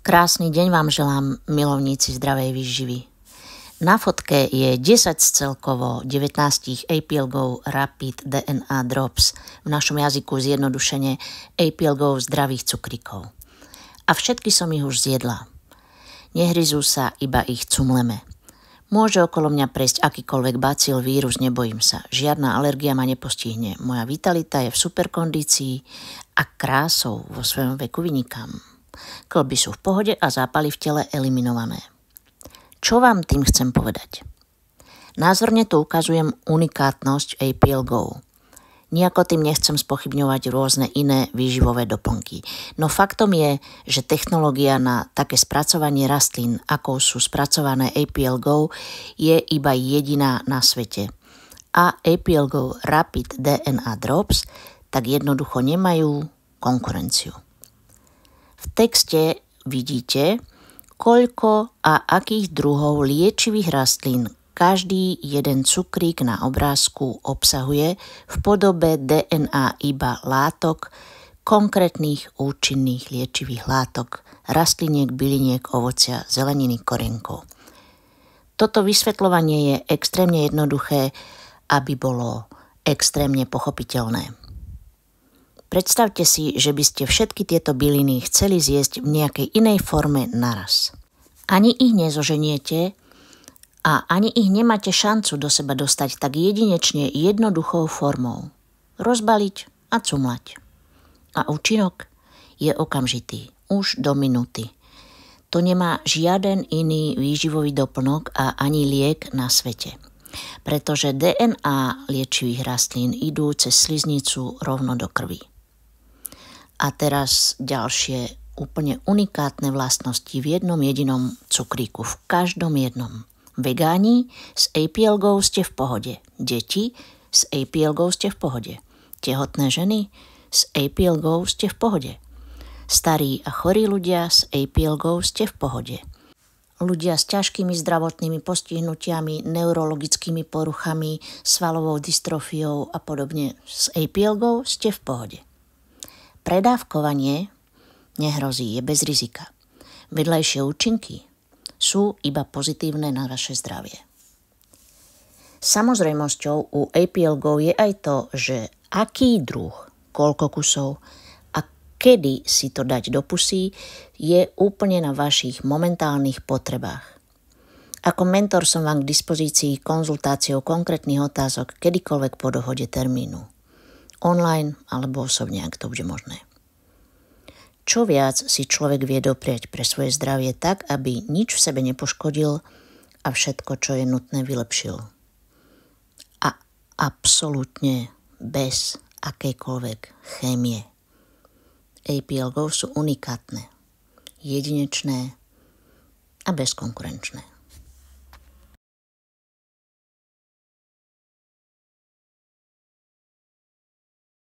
Krásny deň vám želám, milovníci zdravej výživy. Na fotke je 10 z celkovo 19 APL-GO Rapid DNA Drops, v našom jazyku zjednodušene APL-GO zdravých cukríkov. A všetky som ich už zjedla. Nehryzú sa, iba ich cumleme. Môže okolo mňa prejsť akýkoľvek bacil, vírus, nebojím sa. Žiadna alergia ma nepostihne. Moja vitalita je v superkondícii a krásou vo svojom veku vynikám. Kĺby sú v pohode a zápaly v tele eliminované. Čo vám tým chcem povedať? Názorne tu ukazujem unikátnosť APL-GO. Nijako tým nechcem spochybňovať rôzne iné výživové doplnky. No faktom je, že technológia na také spracovanie rastlín, ako sú spracované APL-GO, je iba jediná na svete. A APL-GO Rapid DNA Drops tak jednoducho nemajú konkurenciu. V texte vidíte, koľko a akých druhov liečivých rastlín každý jeden cukrík na obrázku obsahuje v podobe DNA iba látok, konkrétnych účinných liečivých látok, rastliniek, byliniek, ovocia, zeleniny, korienkov. Toto vysvetľovanie je extrémne jednoduché, aby bolo extrémne pochopiteľné. Predstavte si, že by ste všetky tieto byliny chceli zjesť v nejakej inej forme naraz. Ani ich nezoženiete a ani ich nemáte šancu do seba dostať tak jedinečne jednoduchou formou. Rozbaliť a cumlať. A účinok je okamžitý, už do minúty. To nemá žiaden iný výživový doplnok a ani liek na svete. Pretože DNA liečivých rastlín idú cez sliznicu rovno do krvi. A teraz ďalšie úplne unikátne vlastnosti v jednom jedinom cukríku, v každom jednom. Vegáni s APL-GO ste v pohode. Deti s APL-GO ste v pohode. Tehotné ženy s APL-GO ste v pohode. Starí a chorí ľudia s APL-GO ste v pohode. Ľudia s ťažkými zdravotnými postihnutiami, neurologickými poruchami, svalovou dystrofiou a podobne s APL-GO ste v pohode. Predávkovanie nehrozí, je bez rizika. Vedľajšie účinky sú iba pozitívne na vaše zdravie. Samozrejmosťou u APL-GO je aj to, že aký druh, koľko kusov a kedy si to dať do pusy je úplne na vašich momentálnych potrebách. Ako mentor som vám k dispozícii konzultáciou konkrétnych otázok kedykoľvek po dohode termínu. Online alebo osobne, ak to bude možné. Čo viac si človek vie dopriať pre svoje zdravie tak, aby nič v sebe nepoškodil a všetko, čo je nutné, vylepšil. A absolútne bez akejkoľvek chémie. APL-GO sú unikátne, jedinečné a bezkonkurenčné.